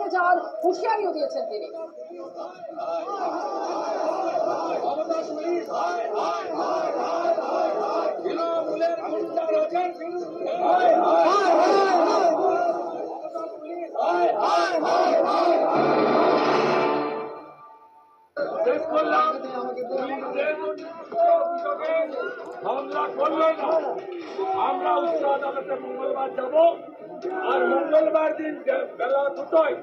হয়ে যাওয়ার হুঁশিয়ারিও দিয়েছেন তিনি। হামলা করলেন আমরা উচ্চ আদালতে মঙ্গলবার যাব, আর মঙ্গলবার দিন বেলা 2টায়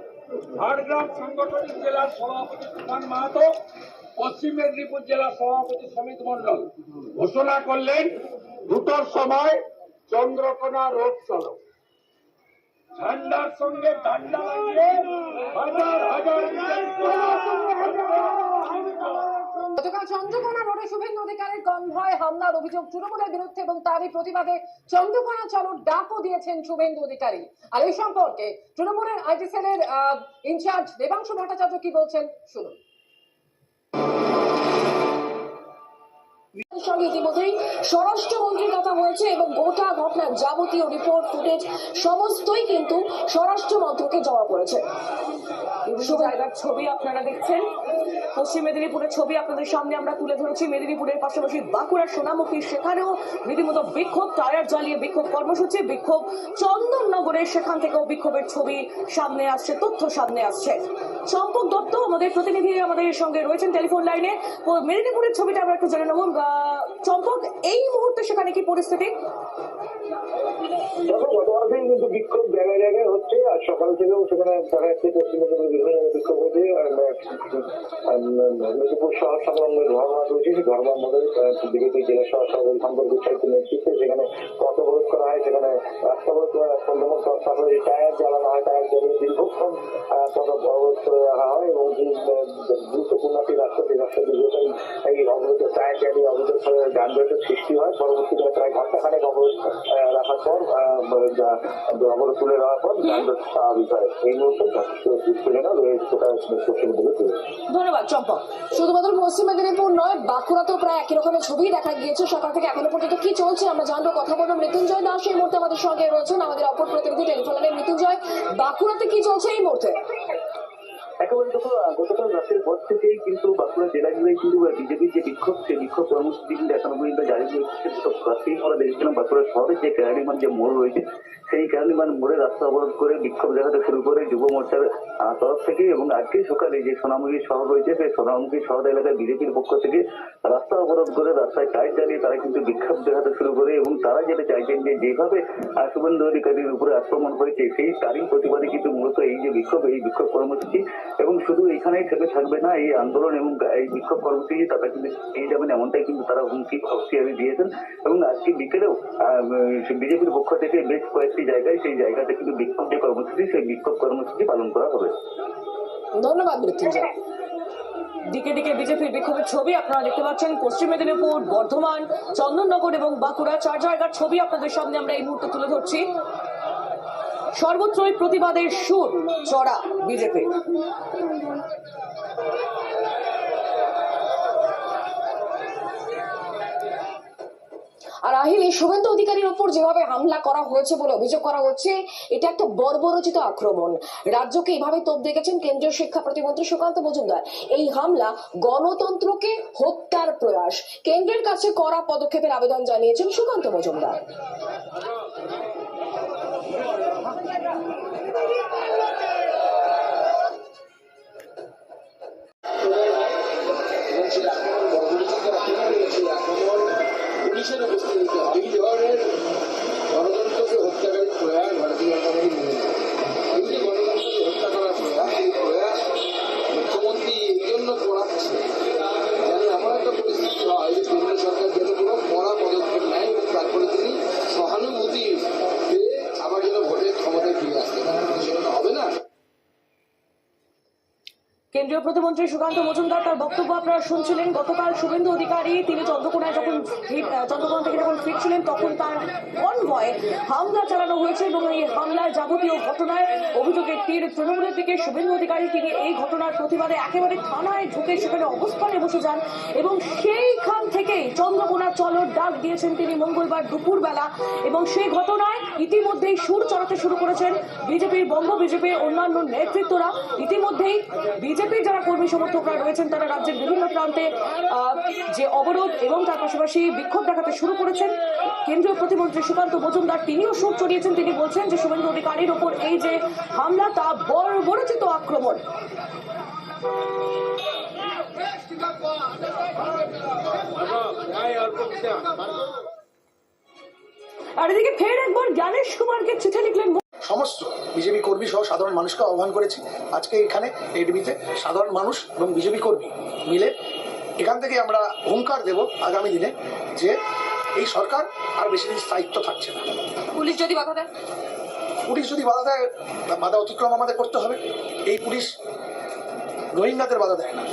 ঝাড়গ্রাম সাংগঠনিক জেলার সভাপতি তুফান মাহাতো, পশ্চিম মেদিনীপুর জেলার সভাপতি সমিত মন্ডল ঘোষণা করলেন 2টার সময় চন্দ্রকোনা রোড চলো। ঝান্ডার সঙ্গে ডান্ডা লাগিয়ে হাজার হাজার গতকাল চন্দ্রকোনা রোডে শুভেন্দু অধিকারীর কনভয় হামলার অভিযোগ তৃণমূলের বিরুদ্ধে এবং তারই প্রতিবাদে চন্দ্রকোনা চলোর ডাকও দিয়েছেন শুভেন্দু অধিকারী। আর এই সম্পর্কে তৃণমূলের আইটি সেলের ইনচার্জ দেবাংশু ভট্টাচার্য কি বলছেন শুনুন। সঙ্গে ইতিমধ্যেই স্বরাষ্ট্রমন্ত্রীর কথা হয়েছে এবং গোটা ঘটনার যাবতীয় রিপোর্ট ফুটেজ সমস্তই কিন্তু স্বরাষ্ট্র মন্ত্রকে জমা করেছে। জায়গার ছবি আপনারা দেখছেন, পশ্চিম মেদিনীপুরের ছবি আপনাদের সামনে আমরা তুলে ধরেছি। মেদিনীপুরের পাশাপাশি বাঁকুড়ার সোনামুখী, সেখানেও রীতিমতো বিক্ষোভ, টায়ার জ্বালিয়ে বিক্ষোভ কর্মসূচি, বিক্ষোভ চন্দননগরে, সেখান থেকেও বিক্ষোভের ছবি সামনে আসছে, তথ্য সামনে আসছে। চম্পক দত্ত আমাদের প্রতিনিধি আমাদের সঙ্গে রয়েছেন টেলিফোন লাইনে। মেদিনীপুরের ছবিটা আমরা একটু জেনে নেব। চম্পক, এই মুহূর্তে সেখানে কি পরিস্থিতি? গতকাল থেকে কিন্তু বিক্ষোভ জায়গায় জায়গায় হচ্ছে, আর সকাল থেকেও সেখানে দেখা যাচ্ছে পশ্চিমবঙ্গের বিভিন্ন বিক্ষোভ হচ্ছে। মেদিনীপুর শহর সংলগ্ন ধর্মা রয়েছে, সেই ধর্মার মধ্যে বিজেপি জেলা সভাপতি শঙ্কর গুচ্ছাইতের নেতৃত্বে সেখানে পথ অবরোধ করা হয়। সেখানে রাস্তা অবরোধ তারপরে টায়ার জ্বালানো হয়, টায়ার জ্বালিয়ে দীর্ঘক্ষণ পথ অবরোধ করে রাখা হয় এবং যে গুরুত্বপূর্ণ একটি রাস্তা, সেই রাস্তা দীর্ঘক্ষণ এই অবরোধ টায়ার জ্বালিয়ে অবরোধ করে যানজটের সৃষ্টি হয়। পরবর্তীকালে প্রায় ঘন্টাখানেক অবরোধ রাখার পর অবরোধ তুলে দেওয়ার পর যানজট স্বাভাবিক হয়। এই মুহূর্তে যথেষ্ট উত্তেজনা রয়েছে পশ্চিম মেদিনীপুরে। ধন্যবাদ চম্পক। শুধুমাত্র পশ্চিম মেদিনীপুর নয়, বাঁকুড়াতেও প্রায় একই রকমের ছবি দেখা গিয়েছে। সকাল থেকে এখনো পর্যন্ত কি চলছে আমরা জানবো, কথা বলবো। মৃত্যুঞ্জয় দাস এই মুহূর্তে আমাদের সঙ্গে রয়েছেন, আমাদের অপর প্রতিনিধি টেলিফোন লাইনে। মৃত্যুঞ্জয়, বাঁকুড়াতে কি চলছে এই মুহূর্তে? একেবারে দেখো, গতকাল রাতের পর থেকেই কিন্তু বাঁকুড়া জেলা জুড়ে কিন্তু বিজেপির যে বিক্ষোভ, সেই বিক্ষোভ কর্মসূচি কিন্তু এখনো পর্যন্ত জারি রয়েছে। রাতেই আমরা দেখেছিলাম বাঁকুড়া শহরে যে কেরানিমান যে মোড় রয়েছে, সেই কেরানিমান মোড়ে রাস্তা অবরোধ করে বিক্ষোভ দেখাতে শুরু করে যুব মোর্চার তরফ থেকে। এবং আজকে সকালে যে সোনামুখী শহর রয়েছে, সেই সোনামুখী শহর এলাকায় বিজেপির পক্ষ থেকে রাস্তা অবরোধ করে রাস্তায় টায়ার জ্বালিয়ে তারা কিন্তু বিক্ষোভ দেখাতে শুরু করে। এবং তারা যেটা চাইছেন যে যেভাবে শুভেন্দু অধিকারীর উপরে আক্রমণ হয়েছে, সেই তারই প্রতিবাদে কিন্তু মূলত এই যে বিক্ষোভ, এই বিক্ষোভ কর্মসূচি। এবং শুধু এখানেই থেকে থাকবে না, এই আন্দোলন এবং এই বিক্ষোভ কর্মসূচি তারা কিন্তু পেয়ে যাবেন, এমনটাই কিন্তু তারা হুঁশিয়ারি দিয়েছেন। এবং আজকে বিকেলেও বিজেপির পক্ষ থেকে বেশ কয়েকটি জায়গায়, সেই জায়গাতে কিন্তু বিক্ষোভ যে কর্মসূচি, সেই বিক্ষোভ কর্মসূচি পালন করা হবে। ধন্যবাদ মৃত্যুঞ্জয়। দিকে দিকে বিজেপির বিক্ষোভের ছবি আপনারা দেখতে পাচ্ছেন। পশ্চিম মেদিনীপুর, বর্ধমান, চন্দননগর এবং বাঁকুড়া, 4 জায়গার ছবি আপনাদের সামনে আমরা এই মুহূর্তে তুলে ধরছি। সর্বত্রই প্রতিবাদের সুর চড়া বিজেপি। আর আহিলি, শুভেন্দু অধিকারীর উপর যেভাবে হামলা করা হয়েছে বলে অভিযোগ করা হচ্ছে, এটা একটা বর্বরচিত আক্রমণ। রাজ্যকে এভাবে তোপ দেখেছেন কেন্দ্রীয় শিক্ষা প্রতিমন্ত্রী সুকান্ত মজুমদার। এই হামলা গণতন্ত্রকে হত্যার প্রয়াস। কেন্দ্রের কাছে কড়া পদক্ষেপের আবেদন জানিয়েছেন সুকান্ত মজুমদার। এই ধরনের গণতন্ত্রকে হত্যাকারী প্রয়াস ভারতীয় জনতা পার্টি মেনে নেয়। এই যে গণতন্ত্রকে হত্যা করার প্রয়াস, এই প্রয়াস মুখ্যমন্ত্রী এই জন্য করাচ্ছে যেন এমন একটা পরিস্থিতি হয় যে কেন্দ্র সরকার যেন কোনো কড়া পদক্ষেপ নেয় এবং তারপরে তিনি সহানুভূতি কেন্দ্রীয় প্রতিমন্ত্রী সুকান্ত মজুমদার তার বক্তব্য আপনারা শুনছিলেন। গতকাল শুভেন্দু অধিকারী তিনি চন্দ্রকোনায় যখন চন্দ্রকোনা থেকে যখন ফিরছিলেন তখন তার কনভয়ে হামলা চালানো হয়েছে এবং এই হামলার যাবতীয় ঘটনায় অভিযোগের তীর তৃণমূলের দিকে। শুভেন্দু অধিকারী তিনি এই ঘটনার প্রতিবাদে একেবারে থানায় ঢুকে সেখানে অবস্থানে বসে যান এবং সেইখান থেকেই চন্দ্রকোনা চলোর ডাক দিয়েছেন তিনি মঙ্গলবার দুপুরবেলা। এবং সেই ঘটনায় ইতিমধ্যেই সুর চড়াতে শুরু করেছেন বিজেপির বঙ্গ বিজেপির অন্যান্য নেতৃত্বরা। ইতিমধ্যেই বিজেপির যারা কর্মী সমর্থকরা রয়েছেন তারা রাজ্যের বিভিন্ন প্রান্তে যে অবরোধ এবং তার পাশাপাশি বিক্ষোভ দেখাতে শুরু করেছেন। কেন্দ্রীয় প্রতিমন্ত্রী সুকান্ত মজুমদার তিনিও সুর চড়িয়েছেন। তিনি বলছেন যে শুভেন্দু অধিকারীর ওপর এই যে হামলা তা বর্বরচিত আক্রমণ। আর এদিকে ফের একবার জ্ঞানেশ কুমারকে চিঠি লিখলেন সমস্ত বিজেপি কর্মী সহ সাধারণ মানুষকে আহ্বান করেছি আজকে এখানে এডিবিতে সাধারণ মানুষ এবং বিজেপি কর্মী মিলে এখান থেকে আমরা হুঙ্কার দেব আগামী দিনে যে এই সরকার আর বেশি দিন স্থায়িত্ব থাকছে না। পুলিশ যদি বাধা দেয়, পুলিশ যদি বাধা দেয়, বাধা অতিক্রম আমাদের করতে হবে। এই পুলিশ রোহিঙ্গাদের বাধা দেয় না।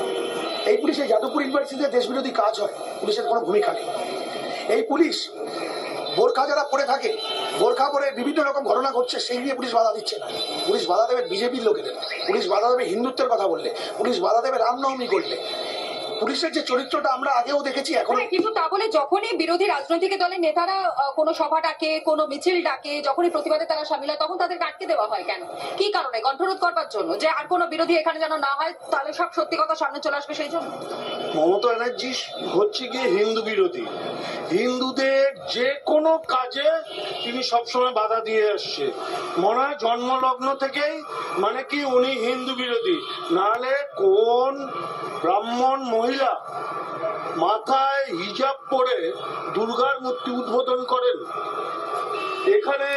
এই পুলিশে যাদবপুর ইউনিভার্সিটিতে দেশবিরোধী কাজ হয়, পুলিশের কোনো ভূমিকা নেই। এই পুলিশ বোরখা যারা পরে থাকে, বোরখা পরে বিভিন্ন রকম ঘটনা ঘটছে, সেই নিয়ে পুলিশ বাধা দিচ্ছে না। পুলিশ বাধা দেবে বিজেপির লোকেদের, পুলিশ বাধা দেবে হিন্দুত্বের কথা বললে, পুলিশ বাধা দেবে রামনবমী করলে। পুলিশের যে চরিত্রটা আমরা আগেও দেখেছি এখন। কিন্তু তা বলে যখনই বিরোধী রাজনৈতিক দলের নেতারা কোনো সভা ডাকে, কোনো মিছিল ডাকে, যখনই প্রতিবাদে তারা সামিল হয় তখন তাদেরকে আটকে দেওয়া হয় কেন? কি কারণে? কণ্ঠরোধ করবার জন্য যে আর কোনো বিরোধী এখানে যেন না হয়, তাহলে সব সত্যি কথা সামনে চলে আসবে সেই জন্য। মমতা ব্যানার্জি হচ্ছে গিয়ে হিন্দু বিরোধী। হিন্দুদের যে কোনো কাজে তিনি সবসময় বাধা দিয়ে আসছে। মনে হয় জন্মলগ্ন থেকেই মানে কি উনি হিন্দু বিরোধী। নাহলে কোন ব্রাহ্মণ মহিলা মাথায় হিজাব পরে দুর্গার মূর্তি উদ্বোধন করেন? এখানে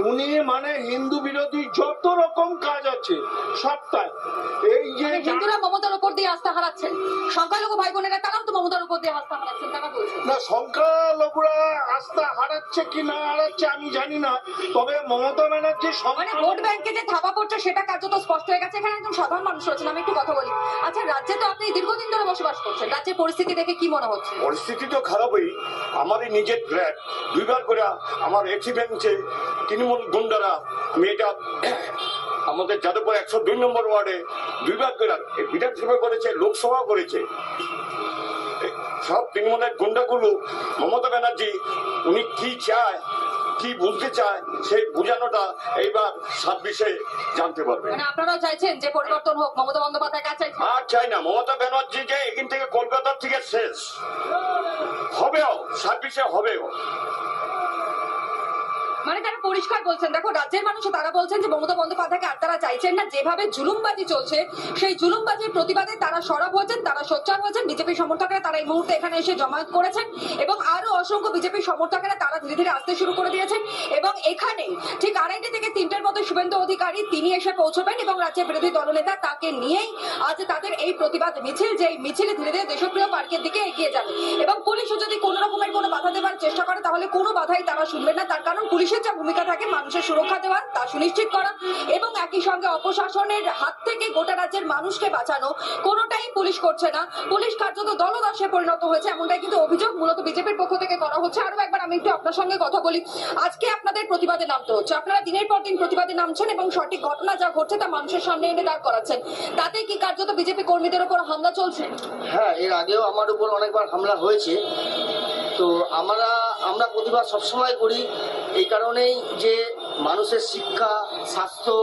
উনি মানে হিন্দু বিরোধী যত রকম কাজ আছে সবটাই। এই যে হিন্দুরা মমতার উপর দিয়ে আস্থা হারাচ্ছেন, সংখ্যালঘু ভাই বোনেরা তারাও তো মমতার উপর দিয়ে আস্থা হারাচ্ছেন, তারা বলছেন। না, সংখ্যালঘুরা আস্থা হারাচ্ছে কি না হারাচ্ছে আমি জানি না, তবে মমতা ব্যানার্জি মানে ভোট ব্যাংকে যে থাবা পড়ছে সেটা কার্যত স্পষ্ট হয়ে গেছে। এখানে একজন সাধারণ মানুষ রয়েছেন, আমি একটু কথা বলি। আচ্ছা, রাজ্যে তো আপনি দীর্ঘদিন ধরে বসবাস করছেন, রাজ্যের পরিস্থিতি দেখে কি মনে হচ্ছে? পরিস্থিতি তো খারাপই। আমারই নিজের ফ্ল্যাট দুইবার করে আমার এক্সিডেন্টে তৃণমূল গুন্ডারা, আমি এটা আমাদের যাদবপুর 102 নম্বর ওয়ার্ডে দুইবার করে বিধানসভা করেছে, লোকসভা করেছে। সব তৃণমূলের গুন্ডাগুলো মমতা ব্যানার্জি উনি কি চায়, কি বলতে চায়, সেই বোঝানোটা এইবার 26-এ জানতে পারবে। মানে আপনারাও চাইছেন যে পরিবর্তন হোক, মমতা বন্দ্যোপাধ্যায় কাজ চাইছেন? আর চাই না মমতা ব্যানার্জি যে এখান থেকে কলকাতার থেকে শেষ হবেও, 26-এ হবেও। মানে তারা পরিষ্কার বলছেন, দেখো রাজ্যের মানুষ তারা বলছেন যে মমতা বন্দ্যোপাধ্যায়কে আর তারা চাইছেন না। যেভাবে জুলুমবাজি চলছে সেই জুলুমবাজির প্রতিবাদে তারা সরব হয়েছেন, তারা সোচ্চার হয়েছেন। বিজেপি সমর্থকেরা তারা এই মুহূর্তে এখানে এসে জমায়েত করেছেন এবং আরো অসংখ্য বিজেপি সমর্থকেরা তারা ধীরে ধীরে আসতে শুরু করে দিয়েছেন। এবং এখানে ঠিক 2:30 থেকে 3টের মধ্যে শুভেন্দু অধিকারী তিনি এসে পৌঁছবেন এবং রাজ্যের বিরোধী দলনেতা তাকে নিয়েই আজ তাদের এই প্রতিবাদ মিছিল, যে মিছিলে ধীরে ধীরে দেশপ্রিয় পার্কের দিকে এগিয়ে যাবে। এবং পুলিশও যদি কোনো রকমের কোনো বাধা দেওয়ার চেষ্টা করে তাহলে কোনো বাধাই তারা শুনবেন না। তার কারণ পুলিশের যা ভূমিকা থাকে মানুষের সুরক্ষা দেওয়া, তা সুনিশ্চিত করা এবং একই সঙ্গে অপশাসনের হাত থেকে গোটা রাজ্যের মানুষকে বাঁচানো, কোনোটাই পুলিশ করছে না। পুলিশ কার্যত দলদাসে পরিণত হয়েছে, এমনটাই কিন্তু অভিযোগ মূলত বিজেপির পক্ষ থেকে করা হচ্ছে। আরো একবার আমি একটু আপনার সঙ্গে কথা বলি। আজকে আপনাদের প্রতিবাদে নামতে হচ্ছে, আপনারা দিনের পর দিন প্রতিবাদে নামছেন এবং সঠিক ঘটনা যা ঘটছে তা মানুষের সামনে এনে দাঁড় করাচ্ছেন। তাতে কি কার্যত বিজেপি কর্মীদের উপর হামলা চলছে? হ্যাঁ, এর আগেও আমার উপর অনেকবার হামলা হয়েছে। তো আমরা প্রতিবাদ সবসময় করি এই কারণেই যে মানুষের শিক্ষা, স্বাস্থ্য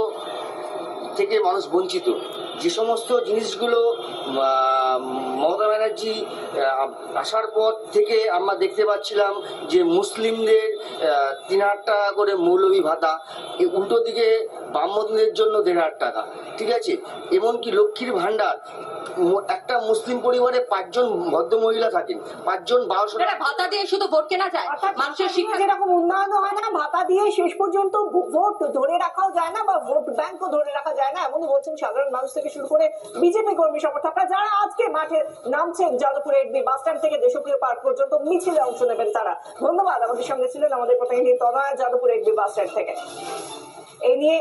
থেকে মানুষ বঞ্চিত। যে সমস্ত জিনিসগুলো মমতা ব্যানার্জি আসার পর থেকে আমরা দেখতে পাচ্ছিলাম যে মুসলিমদের 3,000 টাকা করে মৌলভী ভাতা, উল্টো দিকে ব্রাহ্মণদের জন্য 1,500 টাকা, ঠিক আছে। এমনকি লক্ষ্মীর ভান্ডার, একটা মুসলিম পরিবারে 5 জন ভদ্র মহিলা থাকেন, 5 জন 1200 টাকা ভাতা দিয়ে শুধু ভোট কেনা যায়? মানুষের শিক্ষা যেরকম উন্নয়ন হয় না, ভাতা দিয়ে শেষ পর্যন্ত ভোট ধরে রাখাও যায় না বা ভোট ব্যাংকও ধরে রাখা যায় না, এমনই বলছেন সাধারণ মানুষ থেকে শুরু করে বিজেপি কর্মী সমর্থকরা যারা আজকে মাঠে নামছেন। যাদবপুর এডবি বাস স্ট্যান্ড থেকে দেশপ্রিয় পার্ক পর্যন্ত মিছিলে অংশ নেবেন তারা। ধন্যবাদ। আমাদের সঙ্গে ছিলেন আমাদের প্রতিনিধি তনয়া, যাদবপুর এডবি বাস স্ট্যান্ড থেকে। এই নিয়ে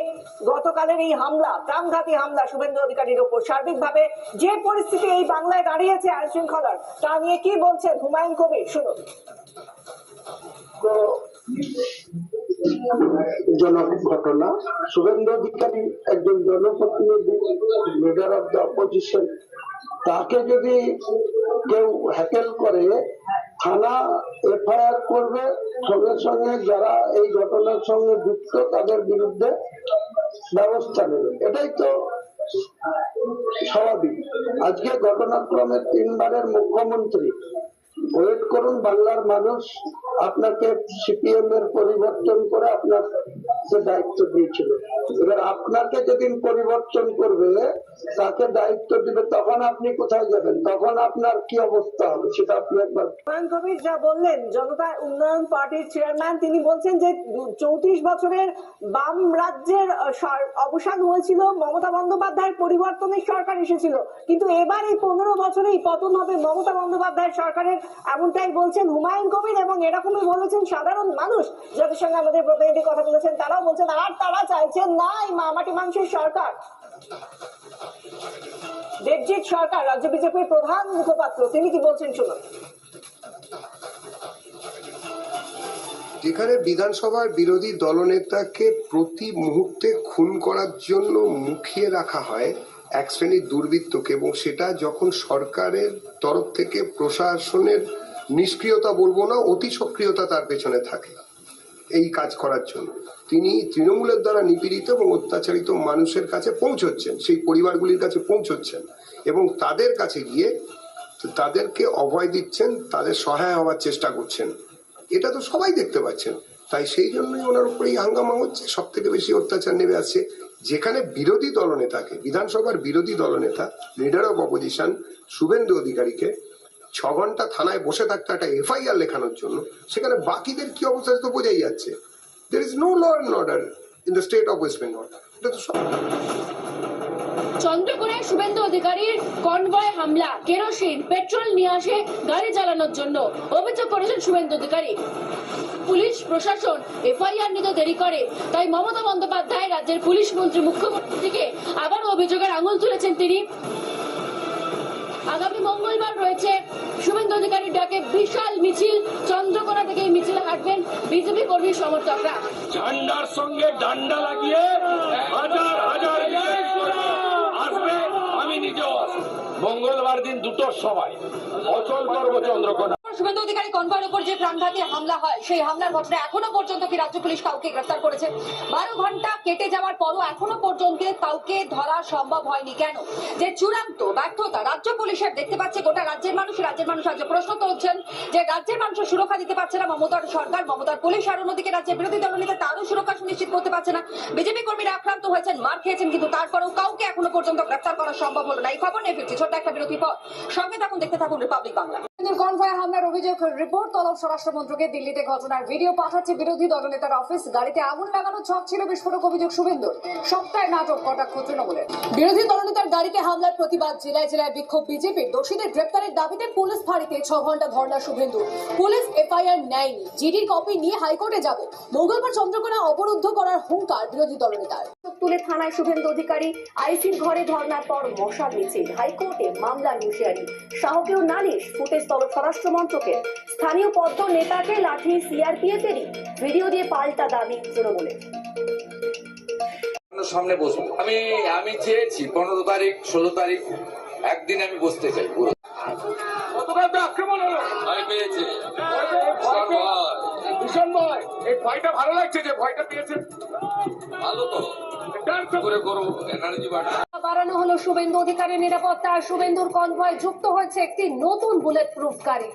গতকালের এই হামলা, প্রাণঘাতী হামলা শুভেন্দু অধিকারীর ওপর, সার্বিকভাবে যে পরিস্থিতি এই বাংলায় দাঁড়িয়েছে আইন শৃঙ্খলার, তা নিয়ে কি বলছেন হুমায়ুন কবির, শুনুন। জনক ঘটনা, শুভেন্দু অধিকারী একজন জনপ্রতিনিধি, লিডার অফ দ্য অপোজিশন, তাকে যদি কেউ হ্যাকেল করে, থানা এফআইআর করবে, সঙ্গে সঙ্গে যারা এই ঘটনার সঙ্গে যুক্ত তাদের বিরুদ্ধে ব্যবস্থা নেবে। এটাই তো স্বাভাবিক। আজকে ঘটনাক্রমে 3 বারের মুখ্যমন্ত্রী, ওয়েট করুন, বাংলার মানুষ আপনাকে সিপিএম এর পরিবর্তন করে আপনার সে দায়িত্ব দিয়েছিল। এবার আপনাকে যেদিন পরিবর্তন করবে, তাকে দায়িত্ব দিবে, তখন আপনি কোথায় যাবেন, তখন আপনার কি অবস্থা হবে সেটা আপনি একবার। হুমায়ুন কবির যা বললেন, জনতা উন্নয়ন পার্টির চেয়ারম্যান, তিনি বলছেন যে 34 বছরের বাম রাজ্যের অবসান হয়েছিল, মমতা বন্দ্যোপাধ্যায়ের পরিবর্তনের সরকার এসেছিল, কিন্তু এবার এই 15 বছরেই পতন হবে মমতা বন্দ্যোপাধ্যায়ের সরকারের, এমনটাই বলছেন হুমায়ুন কবির। এবং এরকমই বলেছেন সাধারণ মানুষ, যাদের সঙ্গে আমাদের প্রতিনিধি কথা বলেছেন, তারাও বলছেন আর তারা চাইছেন না এই মামাটি মানুষের সরকার। দেবজিৎ সরকার, রাজ্য বিজেপির প্রধান মুখপাত্র, তিনি কি বলছেন শুনুন। যেখানে বিধানসভার বিরোধী দলনেতাকে প্রতি মুহূর্তে খুন করার জন্য মুখিয়ে রাখা হয় এক শ্রেণীর দুর্বৃত্তকে, এবং সেটা যখন সরকারের তরফ থেকে প্রশাসনের নিষ্ক্রিয়তা বলবো না, অতি সক্রিয়তা তার পেছনে থাকে এই কাজ করার জন্য, তিনি তৃণমূলের দ্বারা নিপীড়িত এবং অত্যাচারিত মানুষের কাছে পৌঁছচ্ছেন, সেই পরিবারগুলির কাছে পৌঁছচ্ছেন এবং তাদের কাছে গিয়ে তাদেরকে অভয় দিচ্ছেন, তাদের সহায় হওয়ার চেষ্টা করছেন। এটা তো সবাই দেখতে পাচ্ছেন। তাই সেই জন্যই ওনার উপরে এই হাঙ্গামা হচ্ছে, সব থেকে বেশি অত্যাচার নেমে আসছে। যেখানে বিরোধী দলনেতাকে, বিধানসভার বিরোধী দলনেতা, লিডার অফ অপোজিশন শুভেন্দু অধিকারীকে 6 ঘন্টা থানায় বসে থাকতে একটা এফআইআর লেখানোর জন্য, সেখানে বাকিদের কি অবস্থা তো বোঝাই যাচ্ছে। There is no law and order in the state of West Bengal. এটা তো সব। চন্দ্রকোনায় শুভেন্দু অধিকারীর কনভয় হামলা, কেরোসিন পেট্রোল নিয়ে আসে গাড়ি চালানোর জন্য, অভিযোগ করেছেন শুভেন্দু অধিকারী। পুলিশ প্রশাসন এফআইআর নিতে দেরি করে, তাই মমতা বন্দ্যোপাধ্যায়, রাজ্যের পুলিশ মন্ত্রী, মুখ্যমন্ত্রীকে আবারও অভিযোগের আঙুল তুলেছেন তিনি। আগামী মঙ্গলবার রয়েছে শুভেন্দু অধিকারীর ডাকে বিশাল মিছিল, চন্দ্রকোনা থেকে এই মিছিলে হাঁটবেন বিজেপি কর্মী সমর্থকরা। ঝান্ডার সঙ্গে ডান্ডা লাগিয়ে হাজার হাজার আসবে, আমি নিজেও আসবো। মঙ্গলবার দিন 2টোর সময় অচল করবো চন্দ্রকোনা। শুভেন্দু অধিকারী কনভয়ের উপর যে প্রাণঘাতী হামলা হয়, সেই হামলার ঘটনা এখনো পর্যন্ত কি রাজ্য পুলিশ কাউকে গ্রেফতার করেছে? 12 ঘন্টা কেটে যাওয়ার পরও এখনো পর্যন্ত কাউকে ধরা সম্ভব হয়নি। কেন? যে চূড়ান্ত ব্যর্থতা রাজ্য পুলিশের দেখতে পাচ্ছে গোটা রাজ্যের মানুষ। আজ প্রশ্ন তুলছেন যে রাজ্যের মানুষের সুরক্ষা দিতে পারছে না মমতার সরকার, মমতার পুলিশ, আর অন্যদিকে রাজ্যের বিরোধী দলনেতা তারও সুরক্ষা সুনিশ্চিত করতে পারছে না। বিজেপি কর্মীরা আক্রান্ত হয়েছেন, মার খেয়েছেন, কিন্তু তারপরেও কাউকে এখনো পর্যন্ত গ্রেফতার করা সম্ভব হলো না। এই খবর নিয়ে ফিরছি ছোট্ট একটা বিরতির পর। সঙ্গে থাকুন, দেখতে থাকুন রিপাবলিক বাংলা। কনভয় হামলার অভিযোগ রিপোর্ট তলব স্বরাষ্ট্রমন্ত্রকে। দিল্লিতে ঘটনার ভিডিও পাঠাচ্ছে বিরোধী দলনেতার অফিস। গাড়িতে আগুন লাগানোর ছক ছিল, বিস্ফোরক অভিযোগ শুভেন্দুর। সপ্তাহে নাটক, কটাক্ষ তৃণমূলের। বিরোধী দলনেতার গাড়িতে হামলার প্রতিবাদ, জেলায় জেলায় বিক্ষোভ বিজেপির। দোষীদের গ্রেপ্তারের দাবিতে পুলিশ ফাঁড়িতে 6 ঘন্টা ধর্ণা শুভেন্দু। পুলিশ এফআইআর নেয়নি, জিডির কপি নিয়ে হাইকোর্টে যাবে। মঙ্গলবার চন্দ্রকোনা অবরুদ্ধ করার হুঙ্কার বিরোধী দলনেতার। তুলে থানায় শুভেন্দু অধিকারী, আইসির ঘরে ধর্নার পর মশাল মিছিল, হাইকোর্টে মামলার হুঁশিয়ারি, সাহকেও নালিশ, ফুটেজ তলব স্বরাষ্ট্রমন্ত্রকে। স্থানীয় পদ্ম নেতাকে লাঠি সিআরপিএফেরই, ভিডিও দিয়ে পাল্টা দাবি তৃণমূলের। সামনে বসবো আমি চেয়েছি 15 তারিখ 16 তারিখ একদিন আমি বসতে চাই। গতকাল তো আক্রমণ হলো, আমি পেয়েছি ভীষণ ভয়। এই ভয়টা ভালো লাগছে, যে ভয়টা পেয়েছে ভালো তো করে করবো এনার্জি বাড়ানো হলো শুভেন্দু অধিকারীর নিরাপত্তা। শুভেন্দুর কনভয় যুক্ত হয়েছে একটি নতুন বুলেট প্রুফ গাড়ি।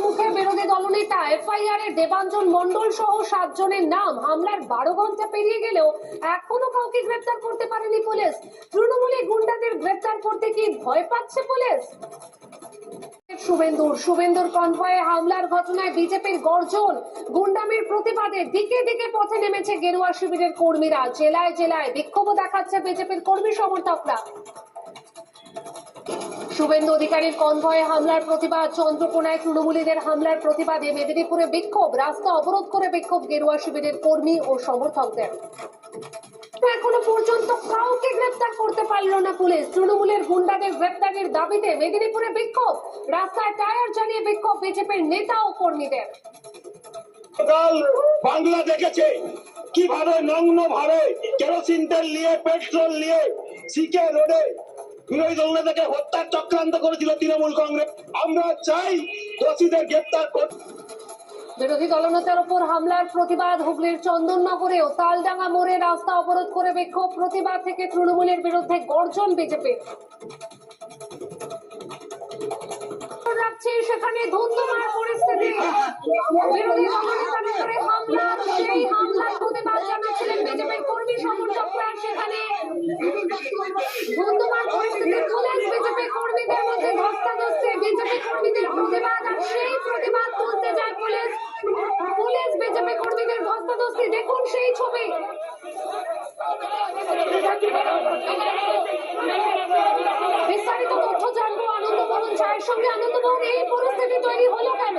মুখে বিরোধী দলনেতা এফআইআর এ দেবাঞ্জন মন্ডল সহ 7 জনের নাম। হামলার 12 ঘন্টা পেরিয়ে গেলেও এখনো কাউকে গ্রেফতার করতে পারেনি পুলিশ। তৃণমূলী গুন্ডাদের গ্রেফতার করতে কি ভয় পাচ্ছে পুলিশ? শুভেন্দুর কনভয়ে হামলার ঘটনায় বিজেপির গর্জন। গুন্ডামির প্রতিবাদে দিকে দিকে পথে নেমেছে গেরুয়া শিবিরের কর্মীরা। জেলায় জেলায় বিক্ষোভ দেখাচ্ছে বিজেপির কর্মী সমর্থকরা। শুভেন্দু অধিকারীর কনভয়ে হামলার প্রতিবাদ, চন্দ্রকোনায় তৃণমূলীদের হামলার প্রতিবাদে মেদিনীপুরে বিক্ষোভ, রাস্তা অবরোধ করে বিক্ষোভ গেরুয়া শিবিরের কর্মী ও সমর্থকদের। এখনো পর্যন্ত কাউকে গ্রেপ্তার করতে পারল না পুলিশ। তৃণমূলের গুন্ডাদের গ্রেপ্তারের দাবিতে মেদিনীপুরে বিক্ষোভ, রাস্তায় টায়ার জ্বালিয়ে বিক্ষোভ বিজেপির নেতা ও কর্মীদের। বাংলা দেখেছে কিভাবে নগ্ন ভাবে কেরোসিন তেল নিয়ে, পেট্রোল নিয়ে সিকে রোডে বিরোধী দলনেতাকে হত্যার চক্রান্ত করেছিল তৃণমূল কংগ্রেস। আমরা চাই দোষীদের গ্রেপ্তার করতে। বিরোধী দলনেতার উপর হামলার প্রতিবাদ, হুগলির চন্দননগরেও তালডাঙ্গা মোড়ে রাস্তা অবরোধ করে বিক্ষোভ, প্রতিবাদ থেকে তৃণমূলের বিরুদ্ধে গর্জন বিজেপি। সেখানে ধুন্ধুমার পরিস্থিতি, বিরোধী দলনেতার উপরে হামলা, সেই হামলার প্রতিবাদ জানাচ্ছিলেন বিজেপির কর্মী সমর্থকরা। সেখানে ধুন্ধুমার পরিস্থিতি, পুলিশ বিজেপি কর্মীদের মধ্যে ধস্তাধস্তি, বিজেপি কর্মীদের প্রতিবাদ আর সেই প্রতিবাদ তুলতে যায় পুলিশ। পুলিশ বিজেপি কর্মীদের ধস্তাধস্তি, দেখুন সেই ছবি। বিস্তারিত তথ্য জানবো আনন্দমোহন চায়ের সঙ্গে। আনন্দমোহন, এই পরিস্থিতি তৈরি হলো কেন?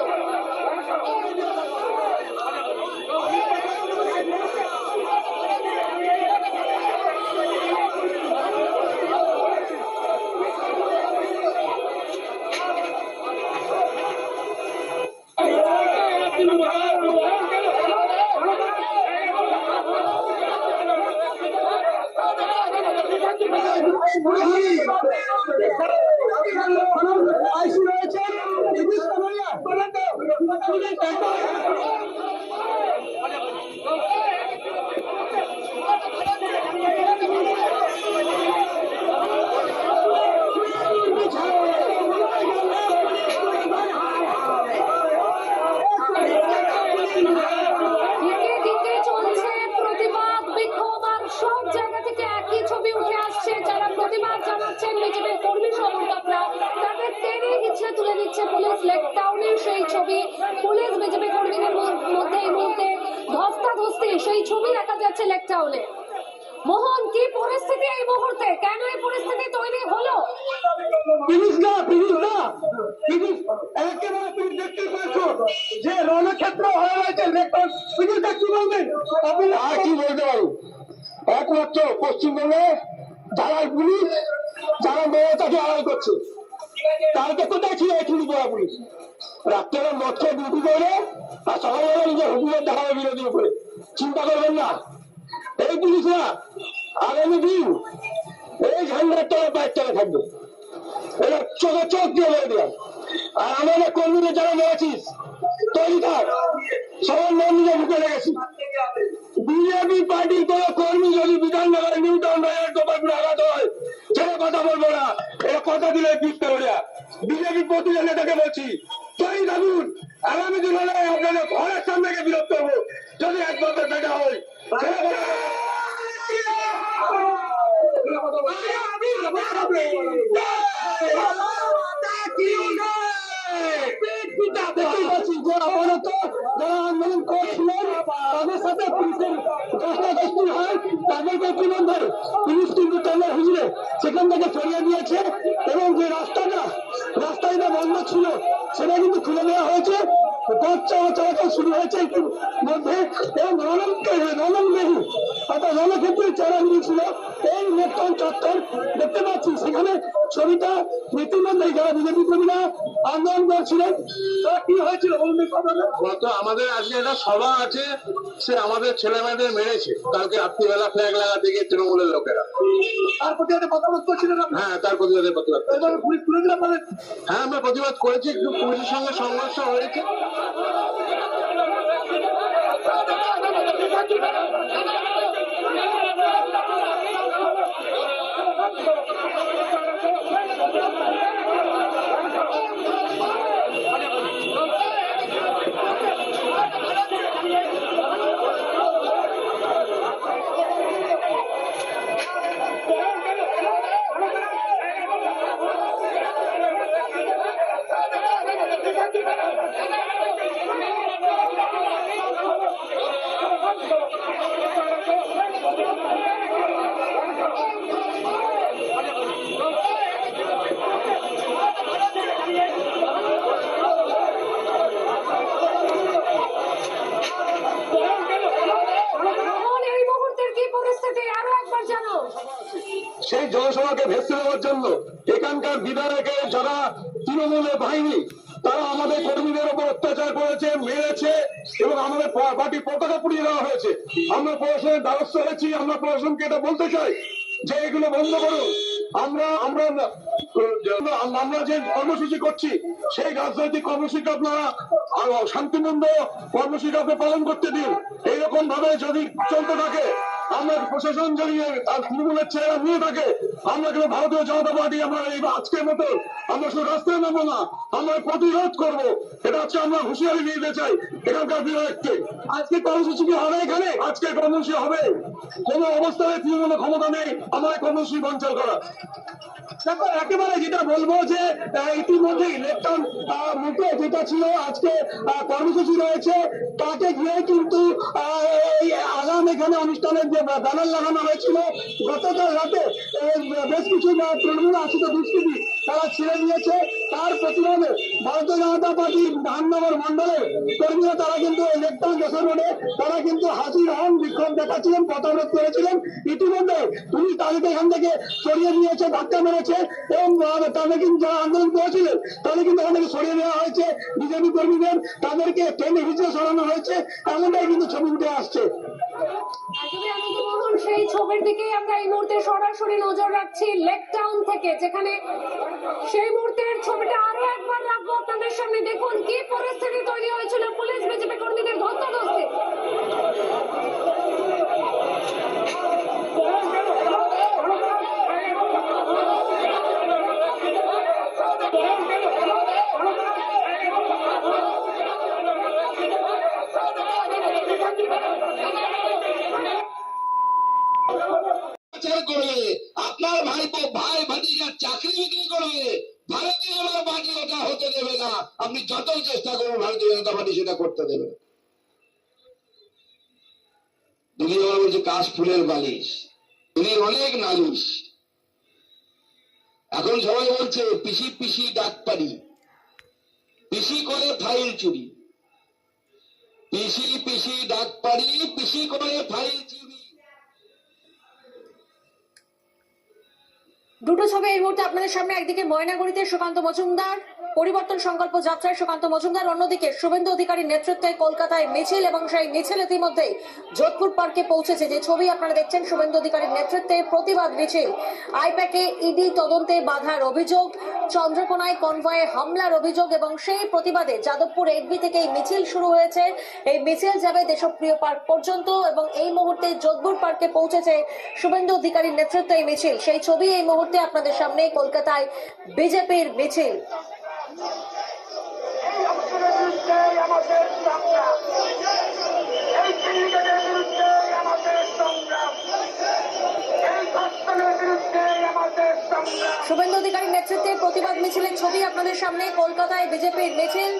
পুলিশ লেকটাউনের সেই ছবি, পুলিশ বিজেপি কর্মীদের মধ্যে এই মুহূর্তে ধস্তাধস্তি, সেই ছবি দেখা যাচ্ছে লেকটাউনে। মোহন, কি পরিস্থিতি এই মুহূর্তে, কেন এই পরিস্থিতি তৈরি হলো? একেবারে তুমি দেখতে পাচ্ছ যে রণক্ষেত্র হয়ে রয়েছে লেকটাউন। পুলিশটা কি বলবেন? আপনি আর কি বলতে পারো? একমাত্র পশ্চিমবঙ্গে যারা পুলিশ, যারা মমতাকে আড়াই করছে, তাকে কোথায় ছিল এই চুরি করা পুলিশ? রাত্রে মদকে ডিউটি করে আর সকালবেলা নিজের হুকুমের দেখাবে বিরোধীর উপরে। চিন্তা করবেন না, এই পুলিশরা আগামী দিন এই ঝান্ডার তলায় পায়ের তলায় থাকবে। এটা চোখে চোখ দিয়ে বলে দিলাম। আর আমাদের কর্মীদের যারা মেরেছিস, তৈরি থাক, সবার নাম নিজে মুখে লেগেছি। বিজেপি পার্টির কোন কর্মী যদি বিধাননগরের নিউটাউন বাজারের গোপালপুরে আঘাত হয়, ছেড়ে কথা বলবো না। এটা কথা দিলে পিছতে ওরা বিজেপি প্রতিটা নেতাকে বলছি, তৈরি থাকুন। আগামী দিন হলে আপনাদের ঘরের সামনে বিরোধ করবো যদি একবার দেখা হয়। যারা আন্দোলন করছিলেন তাদের সাথে পুলিশের ধস্তাধস্তি হয়, তাদেরকে তুলে ধরে পুলিশ কিন্তু তেলের হুজুরে সেখান থেকে সরিয়ে দিয়েছে এবং যে রাস্তাটা বন্ধ ছিল সেটা কিন্তু খুলে দেওয়া হয়েছে। পথ চলাচল শুরু হয়েছে একটু মধ্যে এবং রণংদেহী অর্থাৎ রণক্ষেত্রে চড়াগুলি ছিল এই লেকটাউন চত্বর দেখতে পাচ্ছি। সেখানে ছবিটা ইতিমধ্যে যারা বিজেপি কর্মীরা আন্দোলন করছিলেন তারা কি হয়েছিল গত আমাদের আজকে একটা সভা আছে, সে আমাদের ছেলে মেয়েদের মেরেছে কালকে রাত্রিবেলা ফ্ল্যাগ লাগাতে গিয়ে তৃণমূলের লোকেরা। তার প্রতিবাদে প্রতিবাদ করছিলেন? হ্যাঁ, তার প্রতিবাদে প্রতিবাদ। হ্যাঁ, আমরা প্রতিবাদ করেছি, একটু পুলিশের সঙ্গে সংঘর্ষ হয়েছে। একবার জানাও। সেই জনসভাকে ভেস্তে দেওয়ার জন্য এখানকার বিধায়কের যারা তৃণমূলের বাহিনী, তারা আমাদের কর্মীদের উপর অত্যাচার করেছে, মেরেছে এবং আমাদের পার্টি পতাকা পুড়িয়ে দেওয়া হয়েছে। আমরা প্রশাসনের দ্বারস্থ হয়েছি। আমরা প্রশাসনকে এটা বলতে চাই যে এগুলো বন্ধ করুন। আমরা যে কর্মসূচি করছি সেই রাজনৈতিক কর্মসূচি আপনারা শান্তিপূর্ণ কর্মসূচি আপনি পালন করতে দিন। এইরকম ভাবে যদি চলতে থাকে, আমরা প্রশাসন যদি তৃণমূলের চেহারা নিয়ে থাকে, আমরা কিন্তু ভারতীয় জনতা পার্টি আমরা এই আজকের মতো আমরা শুধু রাস্তায় নামবো না, আমরা প্রতিরোধ করবো। এটা হচ্ছে আমরা হুঁশিয়ারি নিয়ে দিতে চাই এখানকার বিধায়ককে। আজকে কর্মসূচি কি হবে? এখানে আজকে কর্মসূচি হবে। কোন অবস্থায় তৃণমূলের ক্ষমতা নেই আমার কর্মসূচি বঞ্চল করা। তারপর একেবারে যেটা বলবো যে ইতিমধ্যেই লেকটাউন মুখে যেটা ছিল আজকে কর্মসূচি রয়েছে, তাকে ঘিরে কিন্তু এই আগাম এখানে অনুষ্ঠানের যে ব্যানার লাগানো হয়েছিল, গতকাল রাতে বেশ কিছু তৃণমূল আশ্রিত দুষ্কৃতী তারা ছেড়ে দিয়েছে। তার প্রতিবাদে ভারতীয় জনতা পার্টির ধাননগর মন্ডলের কর্মীরা তারা কিন্তু লেকটাউন দেশের রোডে তারা কিন্তু হাজির হন, বিক্ষোভ দেখাচ্ছিলেন, পথরোধ করেছিলেন। ইতিমধ্যে পুলিশ তাদেরকে এখান থেকে সরিয়ে দিয়েছে, ধাক্কা মেরেছে এবং তাদের কিন্তু যারা আন্দোলন করেছিলেন তাদের কিন্তু এখান থেকে সরিয়ে দেওয়া হয়েছে। বিজেপি কর্মীদের তাদেরকে টেনে হিচড়ে সরানো হয়েছে, এমনটাই কিন্তু ছবি উঠে আসছে। মোহন, সেই ছবির দিকেই আমরা এই মুহূর্তে সরাসরি নজর রাখছি লেকটাউন থেকে, যেখানে সেই মুহূর্তের ছবিটা আরো একবার রাখবো আপনাদের সামনে। দেখুন কি পরিস্থিতি তৈরি হয়েছিল পুলিশ বিজেপি কর্মীদের ধস্তাধস্তি। করবে আপনার ভাইপো ভাই ভাতিজার চাকরি বিক্রি করবে, ভারতীয় জনতা পার্টি ওটা হতে দেবে না। আপনি যতই চেষ্টা করুন ভারতীয় জনতা পার্টি সেটা করতে দেবে। দিদি বলছে কাশ ফুলের বালিশ, দিদি অনেক নালিশ। এখন সবাই বলছে পিসি পিসি ডাকপারি, পিসি করে ফাইল চুরি, পিসি পিসি ডাকপারি, পিসি করে ফাইল চুরি। দুটো ছবি এই মুহূর্তে আপনাদের সামনে। একদিকে ময়নাগুড়িতে সুকান্ত মজুমদার পরিবর্তন সংকল্প যাত্রায় সুকান্ত মজুমদার, অন্যদিকে শুভেন্দু অধিকারীর নেতৃত্বে কলকাতায় মিছিল এবং সেই মিছিল ইতিমধ্যেই যোধপুর পার্কে পৌঁছেছে। যে ছবি আপনারা দেখছেন, শুভেন্দু অধিকারীর নেতৃত্বে প্রতিবাদ মিছিল। আইপ্যাকে ইডি তদন্তে বাধার অভিযোগ, চন্দ্রকোনায় কনভয়ে হামলার অভিযোগ এবং সেই প্রতিবাদে যাদবপুর এডবি থেকে এই মিছিল শুরু হয়েছে। এই মিছিল যাবে দেশপ্রিয় পার্ক পর্যন্ত এবং এই মুহূর্তে যোধপুর পার্কে পৌঁছেছে শুভেন্দু অধিকারীর নেতৃত্বে এই মিছিল। সেই ছবি এই মুহূর্তে আপনাদের সামনে, কলকাতায় বিজেপির মিছিল। শুভেন্দু অধিকারীর নেতৃত্বে প্রতিবাদ মিছিলের ছবি আপনাদের সামনে, কলকাতায় বিজেপির মিছিল।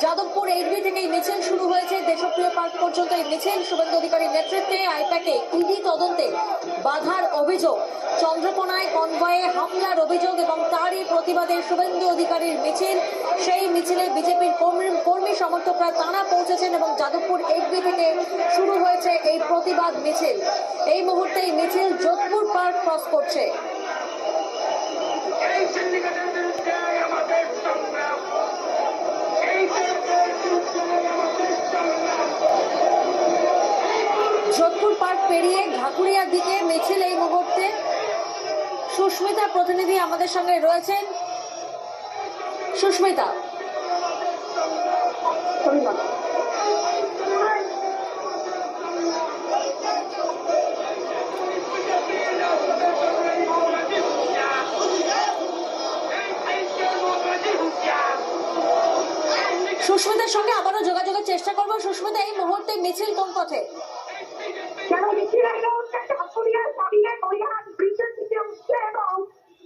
যাদবপুর এডবি থেকে এই মিছিল শুরু হয়েছে, দেশপ্রিয় পার্ক পর্যন্ত এই মিছিল। শুভেন্দু অধিকারীর নেতৃত্বে আইপ্যাকে ইডি তদন্তে বাধার অভিযোগ, চন্দ্রকোনায় কনভয়ে হামলার অভিযোগ এবং তারই প্রতিবাদে শুভেন্দু অধিকারীর মিছিল। সেই মিছিলে বিজেপির কর্মী সমর্থকরা তারা পৌঁছেছেন এবং যাদবপুর এডবি থেকে শুরু হয়েছে এই প্রতিবাদ মিছিল। এই মুহূর্তে এই মিছিল যোধপুর পার্ক ক্রস করছে। যোধপুর পার্ক পেরিয়ে ঢাকুরিয়ার দিকে মিছিল এই মুহূর্তে। সুস্মিতা প্রতিনিধি আমাদের সঙ্গে রয়েছেন। সুস্মিতা, সুস্মিতার সঙ্গে আবারও যোগাযোগের চেষ্টা করবো। সুস্মিতা, এই মুহূর্তে মিছিল কোন পথে?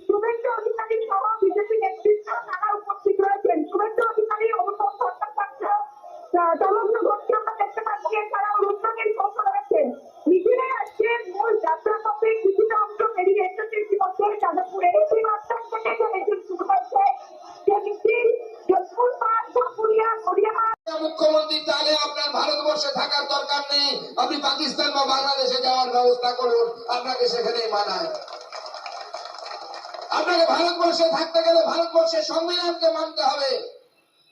শুভেন্দু অধিকারী সহ বিজেপি নেতৃত্ব তারা উপস্থিত রয়েছেন। শুভেন্দু অধিকারী তলগ্ন ঘটছে আমরা দেখতে পাচ্ছি, এছাড়াও রুদ্রকের পক্ষ রয়েছেন। মিছিলে আজকে মূল যাত্রা পথে কিছুটা অংশ বেরিয়ে এসেছে ইতিমধ্যে যাদবপুরে। এই মাধ্যম থেকে যে মিছিল শুরু হয়েছে, সে মিছিল যোধপুর পার্ক, ঢাকুরিয়া, গড়িয়াহাট। মুখ্যমন্ত্রী তাহলে আপনার ভারতবর্ষে থাকার দরকার নেই, আপনি পাকিস্তান বা বাংলাদেশে যাওয়ার ব্যবস্থা করুন, আপনাকে সেখানেই মানায়। আপনাকে ভারতবর্ষে থাকতে গেলে ভারতবর্ষের সংবিধানকে মানতে হবে,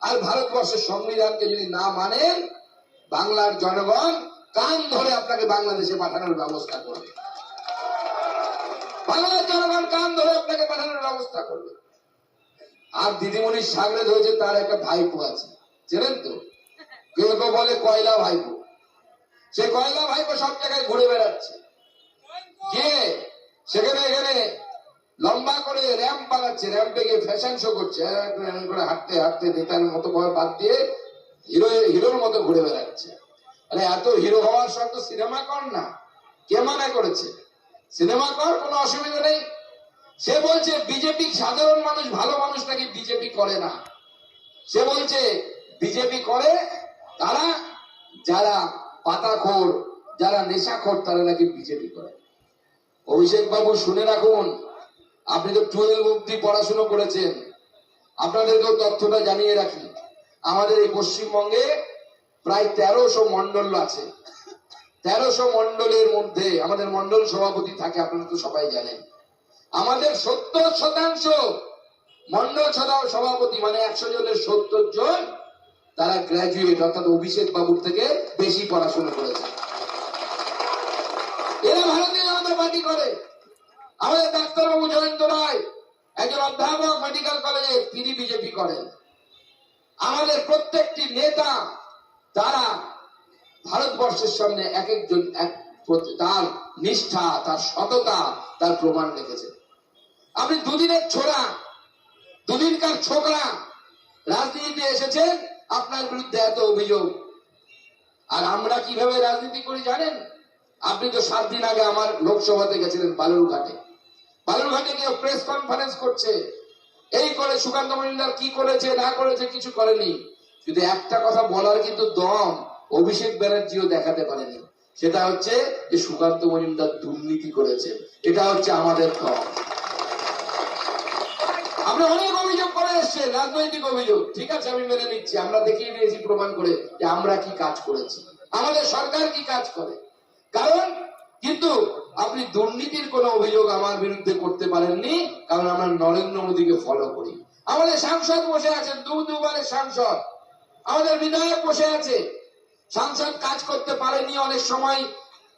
আর ভারতবর্ষের সংবিধানকে যদি না মানেন, বাংলার জনগণ কান ধরে আপনাকে বাংলাদেশে পাঠানোর ব্যবস্থা করবে। বাংলার জনগণ কান ধরে আপনাকে পাঠানোর ব্যবস্থা করবে। আর দিদিমণির সাগরে ধরেছে, তার একটা ভাইপো আছে, চেনেন তো? কেউ কেউ বলে কয়লা ভাইপো। সে কয়লা ভাইপো সব জায়গায় ঘুরে বেড়াচ্ছে, গিয়ে সেখানে এখানে লম্বা করে র্যাম্প বানাচ্ছে, র্যাম্পে গিয়ে ফ্যাশন শো করছে, করে হাঁটতে হাঁটতে নেতার মতো করে বাদ দিয়ে হিরোর মতো ঘুরে বেড়াচ্ছে। আরে এত হিরো হওয়ার শর্ত সিনেমা কর না, কে মানা করেছে? সিনেমা কর, কোনো অসুবিধা নেই। সে বলছে বিজেপি সাধারণ মানুষ, ভালো মানুষ নাকি বিজেপি করে না। সে বলছে বিজেপি করে তারা যারা পাতাখোর, যারা নেশাখোর, তারা নাকি বিজেপি করে। অভিষেক বাবু শুনে রাখুন, আপনি তো 12 অব্দি পড়াশুনো করেছেন, আপনাদেরকেও তথ্যটা জানিয়ে রাখি। আমাদের এই পশ্চিমবঙ্গে প্রায় 1300 মন্ডল আছে। 1300 মন্ডলের মধ্যে আমাদের মন্ডল সভাপতি থাকে, আপনারা তো সবাই জানেন। আমাদের 70% মন্ডল সভাপতি, মানে 100 জনের 70 জন তারা গ্রাজুয়েট, অর্থাৎ অভিষেক বাবুর থেকে বেশি পড়াশোনা করেছে। এরা ভারতীয় জনতা পার্টি করে। আমাদের ডাক্তারবাবু জয়ন্ত রায় একজন অধ্যাপক মেডিকেল কলেজে, তিনি বিজেপি করেন। আমাদের প্রত্যেকটি নেতা তারা ভারতবর্ষের সামনে এক একজন তার নিষ্ঠা, তার সততা, তার প্রমাণ রেখেছে। আপনি দুদিনের ছোড়া, দুদিনকার ছোকরা রাজনীতিতে এসেছেন, আপনার বিরুদ্ধে এত অভিযোগ। আর আমরা কিভাবে রাজনীতি করি জানেন? আপনি তো 7 দিন আগে আমার লোকসভাতে গেছিলেন বালুরঘাটে। বালুরঘাটে গিয়ে প্রেস কনফারেন্স করছে, এই করে সুকান্ত মজুমদার কি করেছে না করেছে কিছু করেনি। কিন্তু একটা কথা বলার কিন্তু দম অভিষেক ব্যানার্জিও দেখাতে পারেনি, সেটা হচ্ছে যে সুকান্ত মজুমদার দুর্নীতি করেছে। এটা হচ্ছে আমাদের দম। আমরা অনেক অভিযোগ করে এসছে, রাজনৈতিক অভিযোগ, ঠিক আছে, আমি মেনে নিচ্ছি। আমরা দেখিয়ে দিয়েছি প্রমাণ করে যে আমরা কি কাজ করেছি, আমাদের সরকার কি কাজ করে। কারণ কিন্তু আপনি দুর্নীতির কোন অভিযোগ আমার বিরুদ্ধে করতে পারেননি, কারণ আমরা নরেন্দ্র মোদীকে ফলো করি। আমাদের সাংসদ বসে আছেন, দুবারের সাংসদ, আমাদের বিধায়ক বসে আছে। সাংসদ কাজ করতে পারেনি অনেক সময়,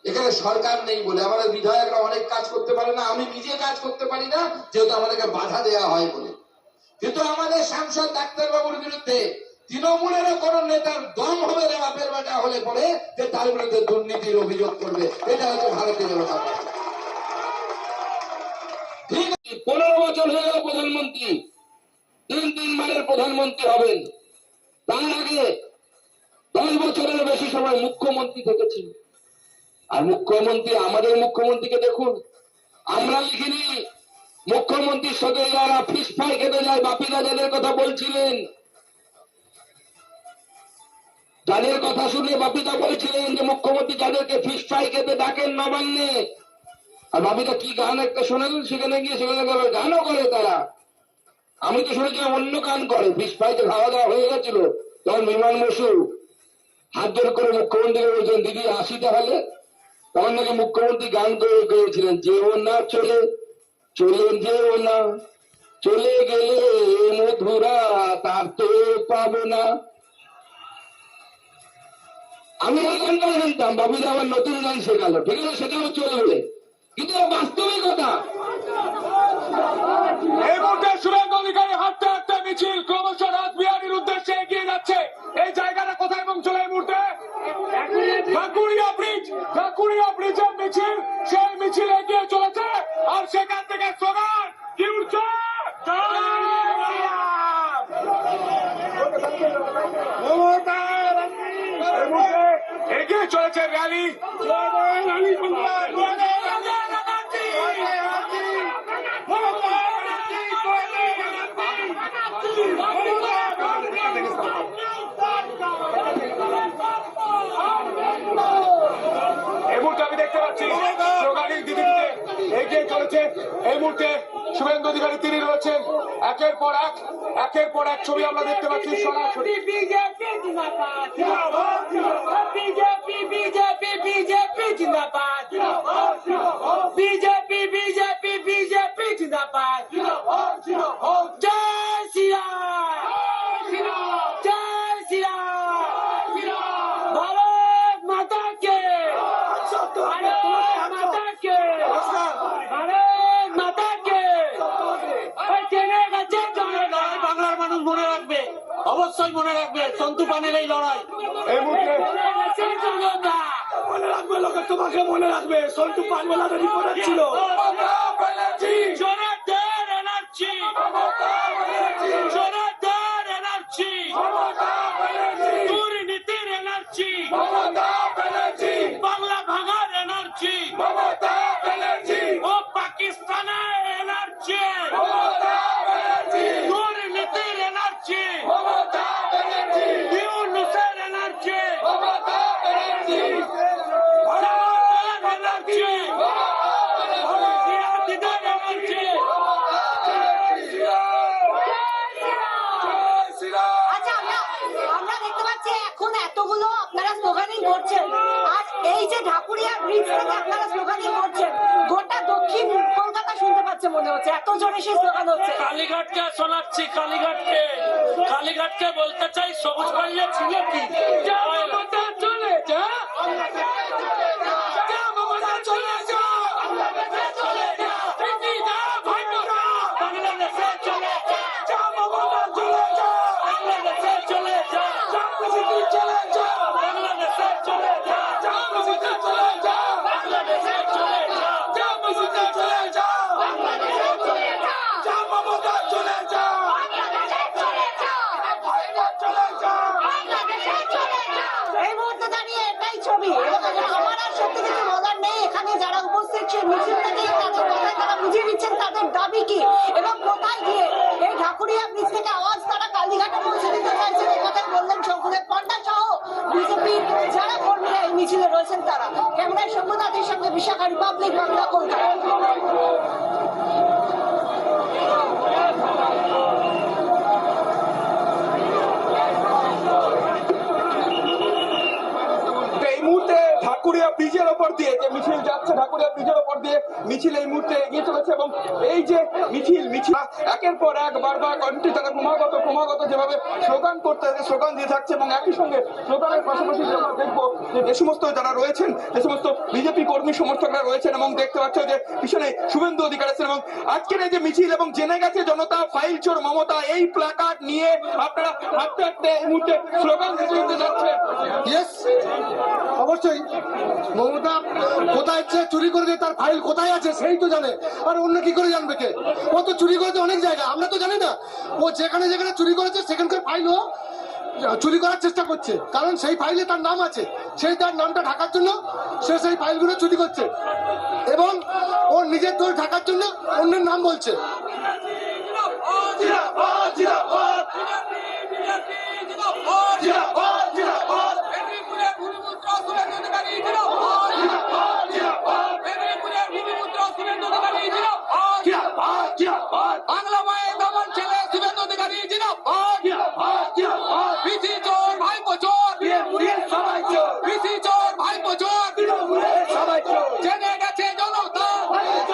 এখানে সরকার নেই বলে। আমাদের বিধায়করা অনেক কাজ করতে পারে না, আমি নিজে কাজ করতে পারি না, যেহেতু আমাদেরকে বাধা দেওয়া হয় বলে। কিন্তু আমাদের সাংসদ ডাক্তারবাবুর বিরুদ্ধে তৃণমূলেরও কোন নেতার দম হবে রে বাপের বেটা হলে পরে যে তার বিরুদ্ধে দুর্নীতির অভিযোগ করবে। এটা হচ্ছে ভারতীয় জনতা পার্টি। ঠিক আছে, 15 বছর হয়ে গেল প্রধানমন্ত্রী, 3 বারের প্রধানমন্ত্রী হবেন। তার আগে 10 বছরের বেশি সময় মুখ্যমন্ত্রী থেকেছেন। আর মুখ্যমন্ত্রী, আমাদের মুখ্যমন্ত্রীকে দেখুন, আমরা লিখিনি, মুখ্যমন্ত্রীর সাথে যারা ফিস ফ্রাই খেতে যায়, বাপিদা যাদের কথা বলছিলেন, যাদের কথা শুনে বাপিদা বলছিলেন যে মুখ্যমন্ত্রী যাদেরকে ফিস ফ্রাই খেতে ডাকেন নবান্নে, আর বাপিদা কি গান একটা শোনালেন, সেখানে গিয়ে সেখানে গানও করে তারা। আমি তো শুনেছিলাম অন্য গান করে। ফিস ফ্রাইতে খাওয়া দাওয়া হয়ে গেছিল, তখন বিমান বসু হাত জোর করে মুখ্যমন্ত্রীকে বলছেন, দিদি আসি তাহলে। তখন নাকি মুখ্যমন্ত্রী গান গেয়েছিলেন, যেও না চলে চলে যেও না, চলে গেলে মধুরা তার তো পাবো না। আমি এই গানটা শুনতাম, বাবুদা আমার নতুন গান শেখালো, ঠিক আছে, সেটাও চলবে, কিন্তু বাস্তবিকতা। এই মুহূর্তে শুভেন্দু অধিকারী হাঁটতে হাঁটতে মিছিল ক্রমশ রাসবিহারীর উদ্দেশ্যে এগিয়ে যাচ্ছে। এই জায়গাটা কোথায় পৌঁছলো এই মুহূর্তে? ঢাকুরিয়া ব্রিজ, ঢাকুরিয়া ব্রিজের মিছিল, সেই মিছিল এগিয়ে চলেছে। আর সেখান থেকে স্লোগান কি উঠছে? এগিয়ে চলেছে র্যালি। এই মুহূর্তে আমি দেখতে পাচ্ছি স্লোগানের দিদিকে এগিয়ে চলেছে। চলছে। এই মুহূর্তে শুভেন্দু অধিকারী তিনি রয়েছেন, একের পর এক ছবি আমরা দেখতে পাচ্ছি সরাসরি। বিজেপি জিন্দাবাদ, বিজেপি বিজেপি বিজেপি জিন্দাবাদ, বিজেপি বিজেপি বিজেপি জিন্দাবাদ, জয় শ্রী রাম, জয় শ্রী রাম, ভারত মাতা কে, ভারত মাতা কে, ভারত মাতা কে। জেনে গেছে জনগণ, বাংলার মানুষ মনে রাখবে, অবশ্যই মনে রাখবে সন্তু পানের এই লড়াই। এই মুহূর্তে মনে রাখবে লোকে, তোমাকে মনে রাখবে সন্তু পান বলা রিপোর্টার ছিল। জোরাদার এনার্জি, জোরাদার এনার্জি, দুর্নীতির এনার্জি, বাংলা ভাঙার এনার্জি, ও পাকিস্তানের এনার্জি, দুর্নীতির এনার্জি, ইউনুসের এনার্জি, আচ্ছা, আমরা দেখতে পাচ্ছি এখন এতগুলো আপনারা স্লোগানিং করছেন, আর এই যে ঢাকুরিয়া ব্রিজ থেকে আপনারা স্লোগানিং করছেন, গোটা দক্ষিণ কলকাতা শুনতে পাচ্ছে মনে হচ্ছে, এত জোরে সেই স্লোগান হচ্ছে। কালীঘাটকে শোনাচ্ছি, কালীঘাটকে বলতে চাই সবুজ পাল্লা ছিল কি, চলে যা, চলে যা, বাংলাদেশে চলে যা, চলে যা, বাংলাদেশে চলে যা, চলে যা, বাংলাদেশে চলে যা, চলে যা, বাংলাদেশে চলে যা, চলে যা, বাংলাদেশে চলে যা, মমতা চলে যা, বাংলাদেশে চলে যা, চলে যা, বাংলাদেশে চলে যা। এই মুহূর্তে দাঁড়িয়ে এটাই ছবি, আমার আর সত্যি কিছু বলার নেই। এখানে যারা উপস্থিত ছিল মিছিল থেকে তাদের কথায় তারা বুঝিয়ে দিচ্ছেন তাদের দাবি কি এবং কোথায় গিয়ে এই ঢাকুরিয়া ব্রিজ থেকে আওয়াজ তারা কালীঘাটে পৌঁছে দিতে চাইছেন, এই কথাই বললেন শঙ্কুদেব পান্ডা সহ বিজেপির যারা কর্মীরা এই মিছিলে রয়েছেন তারা। ক্যামেরায় শম্ভুনাথের সঙ্গে বিশাখা, রিপাবলিক বাংলা, কলকাতা। এই মুহূর্তে ঢাকুরিয়া ব্রিজের ওপর দিয়ে যে মিছিল যাচ্ছে, ঢাকুরিয়া ব্রিজের ওপর দিয়ে মিছিল এই মুহূর্তে এগিয়ে চলেছে এবং এই যে মিছিল একের পর এক বারবার কন্ট্রি তারা ক্রমাগত যেভাবে স্লোগান করতে স্লোগান দিয়ে থাকছে এবং একই সঙ্গে স্লোগানের পাশাপাশি আমরা দেখবো যে সমস্ত যারা রয়েছেন, যে সমস্ত বিজেপি কর্মী সমর্থকরা রয়েছেন এবং দেখতে পাচ্ছ যে পিছনে শুভেন্দু অধিকারী আছেন এবং আজকের এই যে মিছিল এবং জেনে গেছে জনতা ফাইল চোর মমতা, এই প্ল্যাকার্ড নিয়ে আপনারা হাঁটতে হাঁটতে এই মুহূর্তে স্লোগান দিতে যাচ্ছেন। অবশ্যই মমতা কোথায় চুরি করেছে, তার ফাইল কোথায় আছে সেই তো জানে, আর অন্য কি করে জানবে কে? ও তো চুরি করেছে অনেক জায়গা, আমরা তো জানি না। ও যেখানে যেখানে চুরি করেছে সেখানকার ফাইলও চুরি করার চেষ্টা করছে, কারণ সেই ফাইলে তার নাম আছে, সেই তার নামটা ঢাকার জন্য সে সেই ফাইলগুলো চুরি করছে এবং ওর নিজের দোষ ঢাকার জন্য অন্যের নাম বলছে। বাংলা মায়ের দমন ছেলে শুভেন্দু অধিকারী জিন্দাবাদ, পিসি চোর ভাইপো চোর, সবাই চোর, পিসি চোর ভাইপো চোর, সবাই চোর, জেনে গেছে জনতা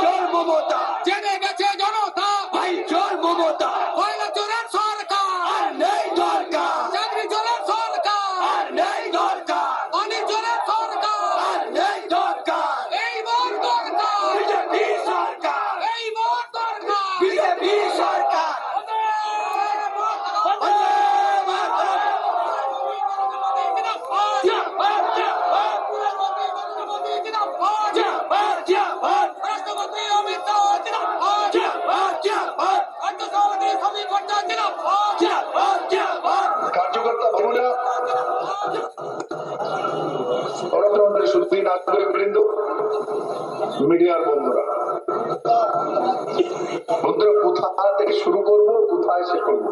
চোর মমতা, জেনে গেছে জনতা ভাই চোর মমতা, কয়লা চোরের সরকার আর নেই দরকার, চাকরি চোরের সরকার আর নেই দরকার, অনেক চোরের সরকার আর নেই দরকার, এই বার দরকার বিজেপি সরকার, এই বার দরকার বিজেপি সরকার। রাষ্ট্রপতি অমিত কার্যকর্তা বন্ধুরা, গণতন্ত্রের সুপ্রিম নাগরিক বৃন্দ, মিডিয়ার বন্ধুরা, কোথা থেকে শুরু করবো, কোথায় শেষ করবো?